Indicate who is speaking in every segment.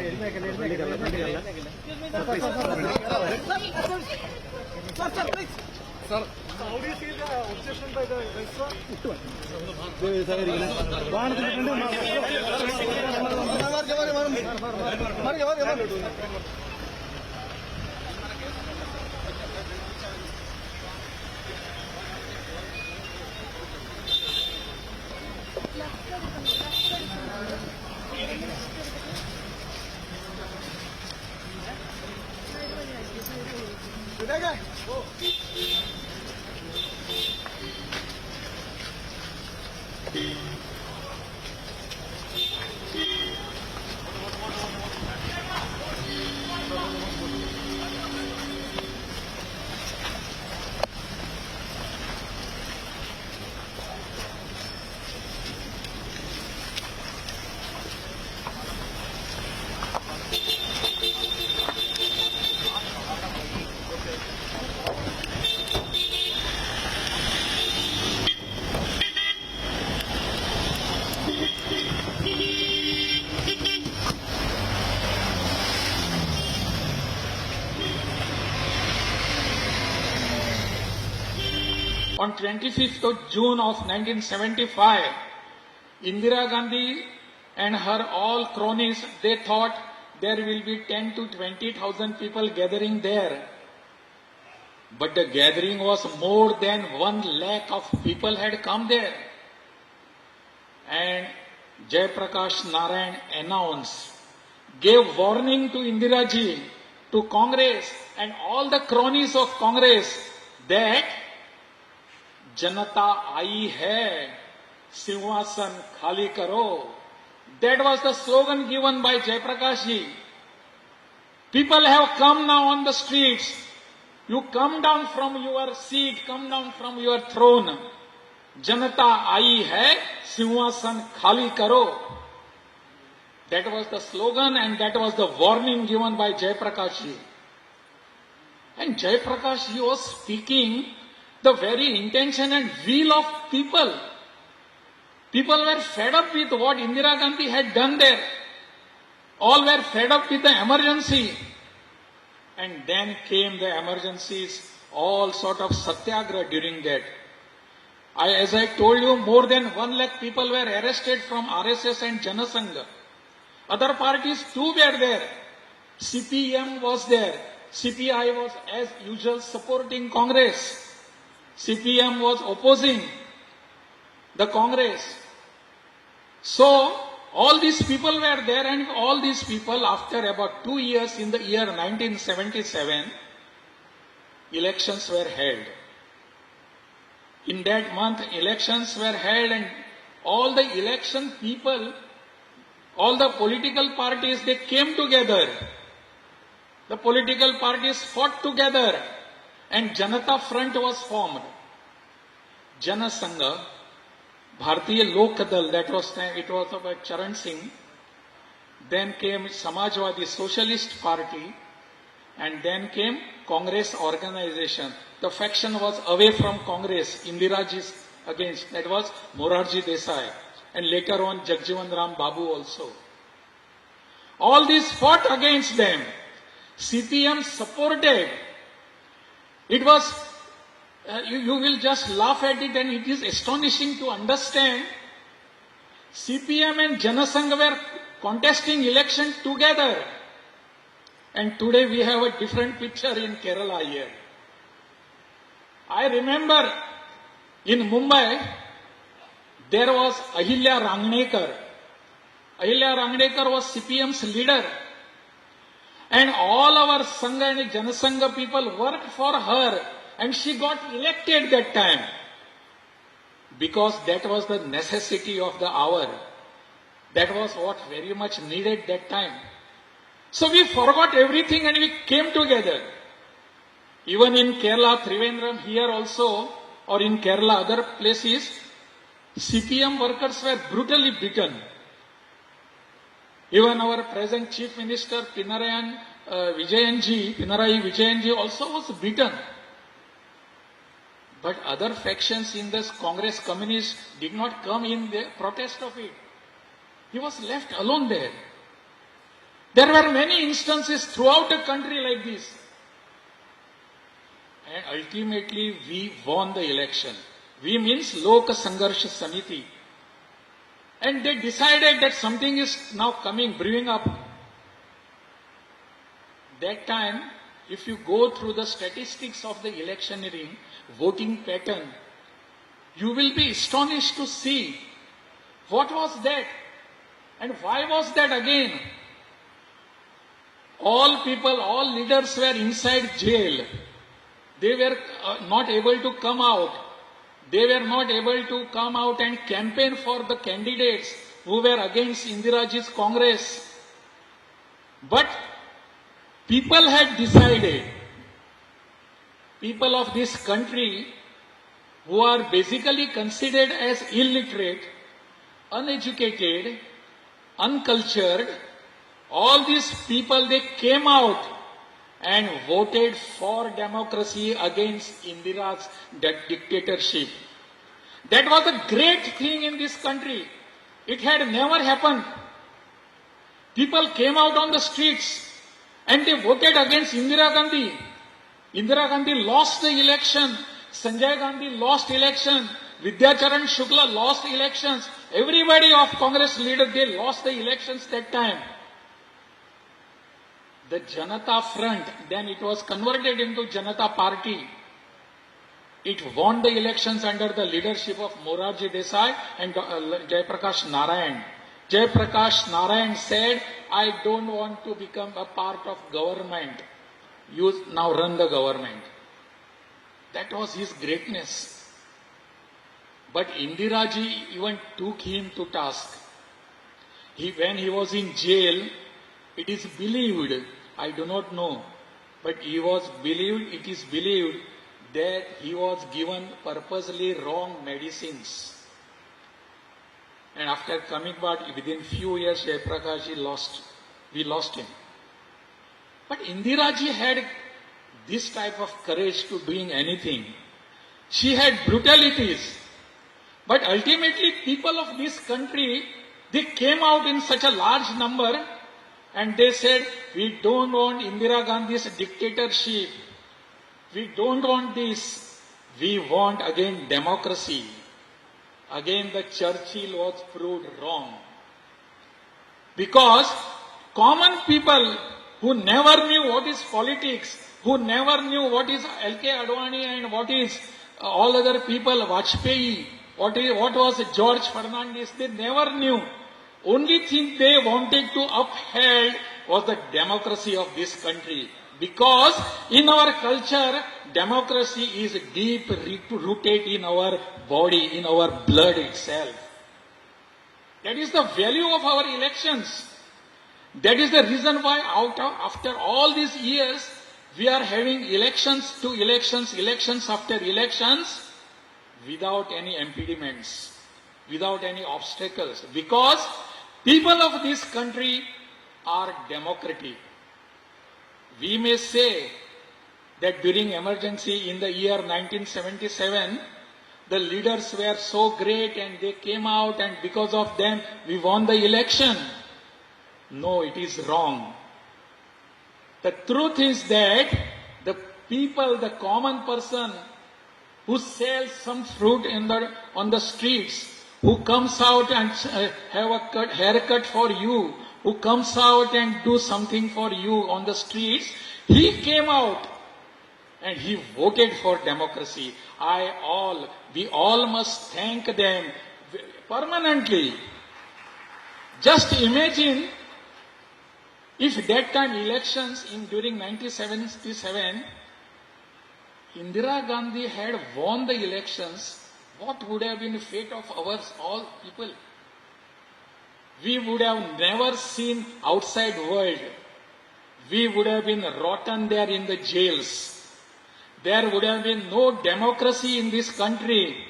Speaker 1: Sir, how do you see the objection by the registrar?
Speaker 2: On 25th of June of 1975, Indira Gandhi and her all cronies, they thought there will be 10 to 20,000 people gathering there. But the gathering was more than 1 lakh of people had come there. And Jai Prakash Narayan announced, gave warning to Indira ji, to Congress and all the cronies of Congress that Janata आई है, सिंहासन खाली करो. That was the slogan given by Jai Prakash ji. People have come now on the streets. You come down from your seat, come down from your throne. Janata आई है, सिंहासन खाली करो. That was the slogan and that was the warning given by Jai Prakash ji. And Jai Prakash ji was speaking the very intention and will of people. People were fed up with what Indira Gandhi had done there. All were fed up with the emergency. And then came the emergencies, all sort of satyagraha during that. As I told you, more than 1 lakh people were arrested from RSS and Janasangha. Other parties too were there. CPM was there. CPI was as usual supporting Congress. CPM was opposing the Congress. So, all these people were there, and all these people, after about 2 years, in the year 1977, elections were held. In that month, elections were held, and all the election people, all the political parties, they came together. The political parties fought together. And Janata Front was formed. Jana Sangha, Bharatiya Lok Dal, that was time, it was about Charan Singh. Then came Samajwadi Socialist Party. And then came Congress organization. The faction was away from Congress, Indiraji's against. That was Morarji Desai. And later on Jagjivan Ram Babu also. All these fought against them. CPM supported. It was, you will just laugh at it, and it is astonishing to understand. CPM and Janasangha were contesting election together. And today we have a different picture in Kerala here. I remember in Mumbai, there was Ahilya Rangnekar. Ahilya Rangnekar was CPM's leader. And all our Sangha and Janasangha people worked for her, and she got elected that time. Because that was the necessity of the hour. That was what very much needed that time. So we forgot everything and we came together. Even in Kerala, Trivandrum, here also, or in Kerala, other places, CPM workers were brutally beaten. Even our present Chief Minister Pinarayi Vijayanji also was beaten. But other factions in this Congress communists did not come in the protest of it. He was left alone there. There were many instances throughout the country like this. And ultimately we won the election. We means Lok Sangharsh Samiti. And they decided that something is now coming, brewing up. That time, if you go through the statistics of the electioneering, voting pattern, you will be astonished to see what was that and why was that again. All people, all leaders were inside jail. They were not able to come out. They were not able to come out and campaign for the candidates who were against Indiraji's Congress. But people had decided, people of this country who are basically considered as illiterate, uneducated, uncultured, all these people, they came out and voted for democracy against Indira's dictatorship. That was a great thing in this country. It had never happened. People came out on the streets and they voted against Indira Gandhi. Indira Gandhi lost the election. Sanjay Gandhi lost election. Vidyacharan Shukla lost elections. Everybody of Congress leaders, they lost the elections that time. The Janata Front, then it was converted into Janata Party. It won the elections under the leadership of Morarji Desai and Jayaprakash Narayan. Jayaprakash Narayan said, I don't want to become a part of government. You now run the government. That was his greatness. But Indiraji even took him to task. When he was in jail, it is believed, I do not know, but it is believed that he was given purposely wrong medicines. And after coming back, within few years, we lost him. But Indiraji had this type of courage to doing anything. She had brutalities. But ultimately, people of this country, they came out in such a large number and they said, we don't want Indira Gandhi's dictatorship. We don't want this. We want again democracy. Again the Churchill was proved wrong. Because common people who never knew what is politics, who never knew what is L.K. Advani and what is all other people, Vajpayee, what was George Fernandez, they never knew. Only thing they wanted to uphold was the democracy of this country. Because in our culture, democracy is deep rooted in our body, in our blood itself. That is the value of our elections. That is the reason why after all these years, we are having elections to elections, elections after elections, without any impediments, without any obstacles. Because people of this country are democratic. We may say that during emergency in the year 1977, the leaders were so great and they came out and because of them we won the election. No, it is wrong. The truth is that the people, the common person who sells some fruit on the streets, who comes out and have a haircut for you, who comes out and do something for you on the streets, he came out and he voted for democracy. We all must thank them permanently. Just imagine if that time elections during 1977, Indira Gandhi had won the elections, what would have been the fate of all people? We would have never seen outside world. We would have been rotten there in the jails. There would have been no democracy in this country.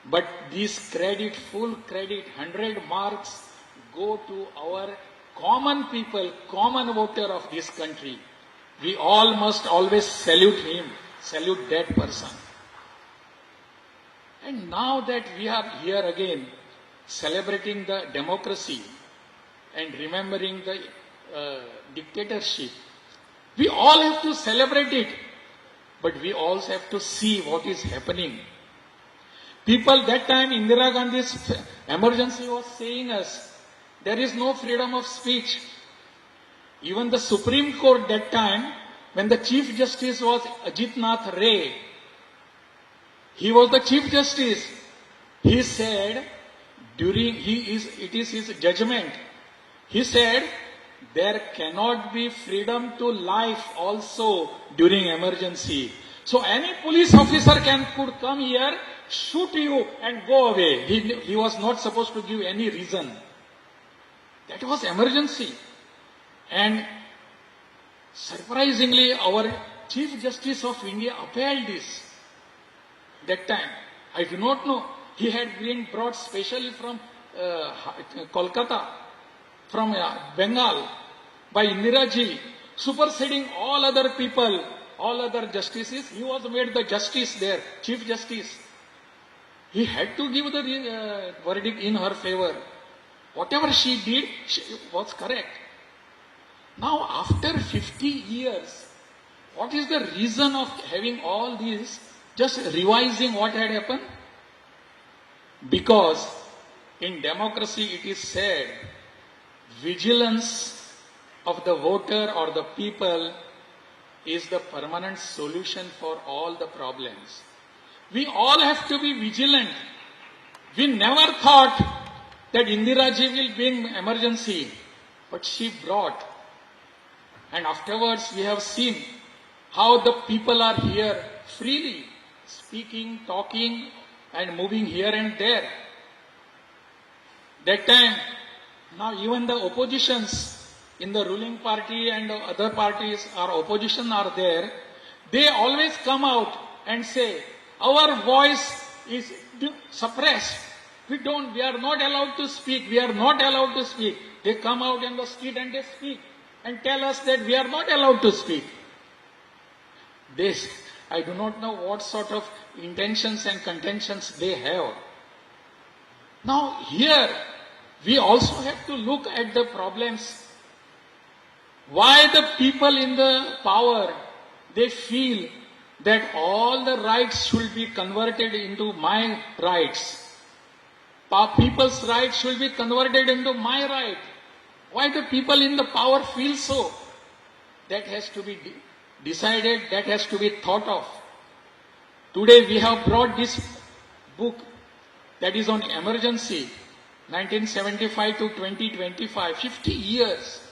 Speaker 2: But this credit, full credit, 100 marks go to our common people, common voter of this country. We all must always salute him, salute that person. And now that we are here again, celebrating the democracy and remembering the dictatorship. We all have to celebrate it, but we also have to see what is happening. People that time, Indira Gandhi's emergency was saying us, there is no freedom of speech. Even the Supreme Court that time, when the Chief Justice was Ajit Nath Ray, he was the Chief Justice. He said, it is his judgment. He said, there cannot be freedom to life also during emergency. So any police officer could come here, shoot you and go away. He was not supposed to give any reason. That was emergency. And surprisingly, our Chief Justice of India upheld this. That time, I do not know. He had been brought specially from Kolkata, from Bengal, by Indira Ji, superseding all other people, all other justices. He was made the justice there, Chief Justice. He had to give the verdict in her favor. Whatever she did was correct. Now, after 50 years, what is the reason of having all these, just revising what had happened? Because in democracy it is said, vigilance of the voter or the people is the permanent solution for all the problems. We all have to be vigilant. We never thought that Indira Ji will bring emergency, but she brought. And afterwards we have seen how the people are here freely, speaking, talking, and moving here and there. That time, now even the oppositions in the ruling party and the other parties, our opposition are there, they always come out and say, our voice is suppressed. We are not allowed to speak. We are not allowed to speak. They come out in the street and they speak and tell us that we are not allowed to speak. I do not know what sort of intentions and contentions they have. Now here, we also have to look at the problems. Why the people in the power, they feel that all the rights should be converted into my rights. People's rights should be converted into my right. Why the people in the power feel so? That has to be decided, that has to be thought of. Today we have brought this book that is on emergency, 1975 to 2025, 50 years.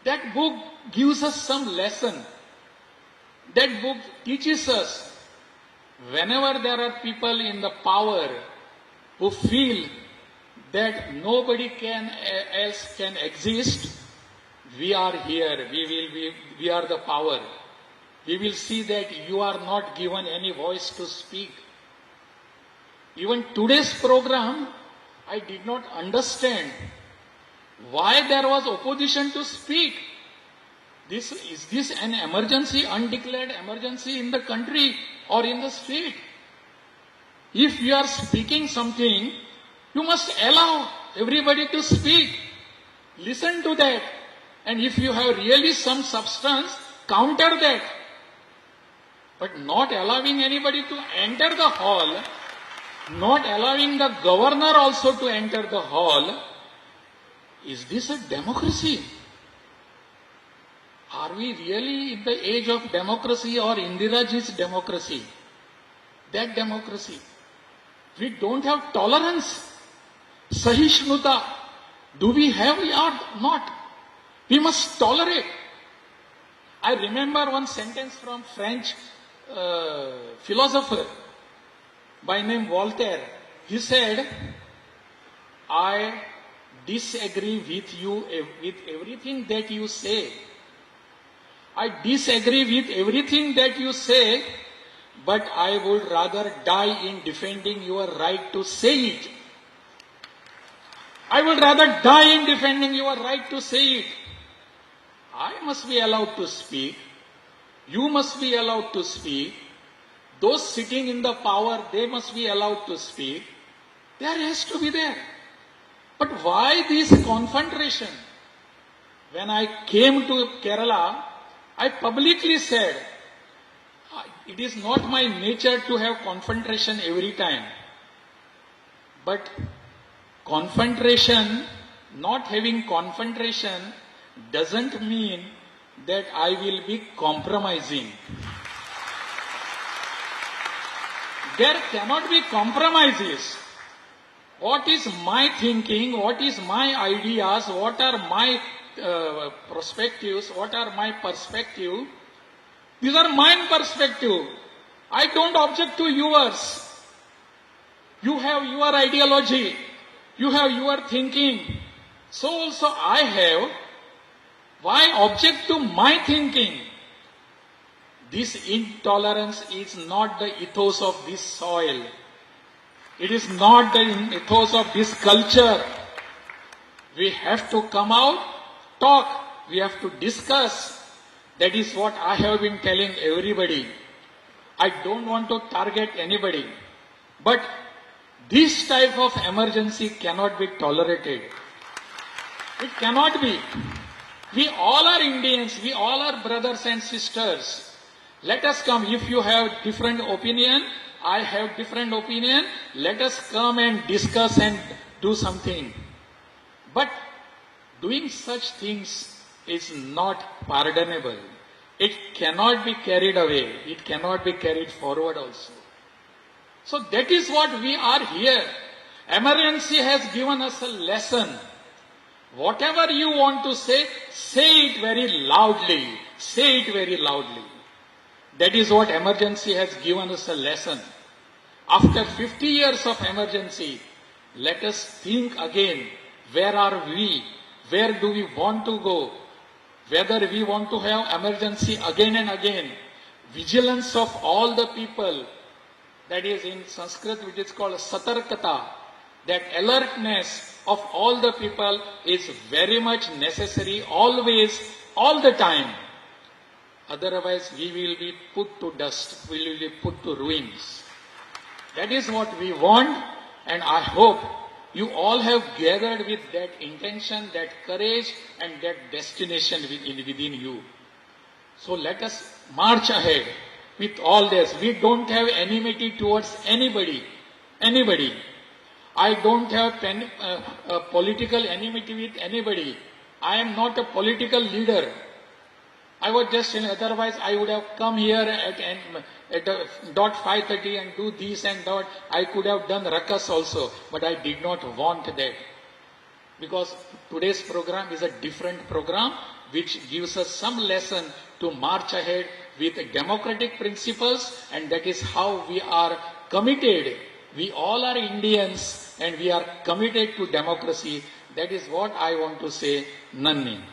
Speaker 2: That book gives us some lesson. That book teaches us, whenever there are people in the power who feel that nobody else can exist, we are here, we are the power. We will see that you are not given any voice to speak. Even today's program, I did not understand why there was opposition to speak. Is this an emergency, undeclared emergency in the country or in the state? If you are speaking something, you must allow everybody to speak. Listen to that. And if you have really some substance, counter that. But not allowing anybody to enter the hall, not allowing the governor also to enter the hall, is this a democracy? Are we really in the age of democracy or Indiraji's democracy? That democracy. We don't have tolerance. Sahishnuta. Do we have or not? We must tolerate. I remember one sentence from French philosopher by name Voltaire. He said, I disagree with you with everything that you say. I disagree with everything that you say, but I would rather die in defending your right to say it. I would rather die in defending your right to say it. I must be allowed to speak. You must be allowed to speak. Those sitting in the power, they must be allowed to speak. There has to be there. But why this confrontation? when I came to Kerala, I publicly said, it is not my nature to have confrontation every time. But confrontation, not having confrontation, doesn't mean that I will be compromising. There cannot be compromises. What is my thinking, what is my ideas, what are my perspectives, what are my perspective? These are mine perspective. I don't object to yours. You have your ideology. You have your thinking. So also I have. Why object to my thinking? This intolerance is not the ethos of this soil. It is not the ethos of this culture. We have to come out, talk. We have to discuss. That is what I have been telling everybody. I don't want to target anybody. But this type of emergency cannot be tolerated. It cannot be. We all are Indians. We all are brothers and sisters. Let us come. If you have different opinion, I have different opinion. Let us come and discuss and do something. But doing such things is not pardonable. It cannot be carried away. It cannot be carried forward also. So that is what we are here. Emergency has given us a lesson. Whatever you want to say it very loudly. Say it very loudly. That is what emergency has given us a lesson. After 50 years of emergency, let us think again. Where are we? Where do we want to go? Whether we want to have emergency again and again. Vigilance of all the people. That is in Sanskrit which is called satarkata. That alertness of all the people is very much necessary always, all the time. Otherwise we will be put to dust. We will be put to ruins. That is what we want, and I hope you all have gathered with that intention, that courage and that destination within you. So let us march ahead with all this. We don't have enmity towards anybody. I don't have political enmity with anybody. I am not a political leader. I was just saying, otherwise I would have come here at dot 5:30 and do this and that. I could have done ruckus also, but I did not want that. Because today's program is a different program which gives us some lesson to march ahead with democratic principles, and that is how we are committed. We all are Indians and we are committed to democracy. That is what I want to say. Nanni.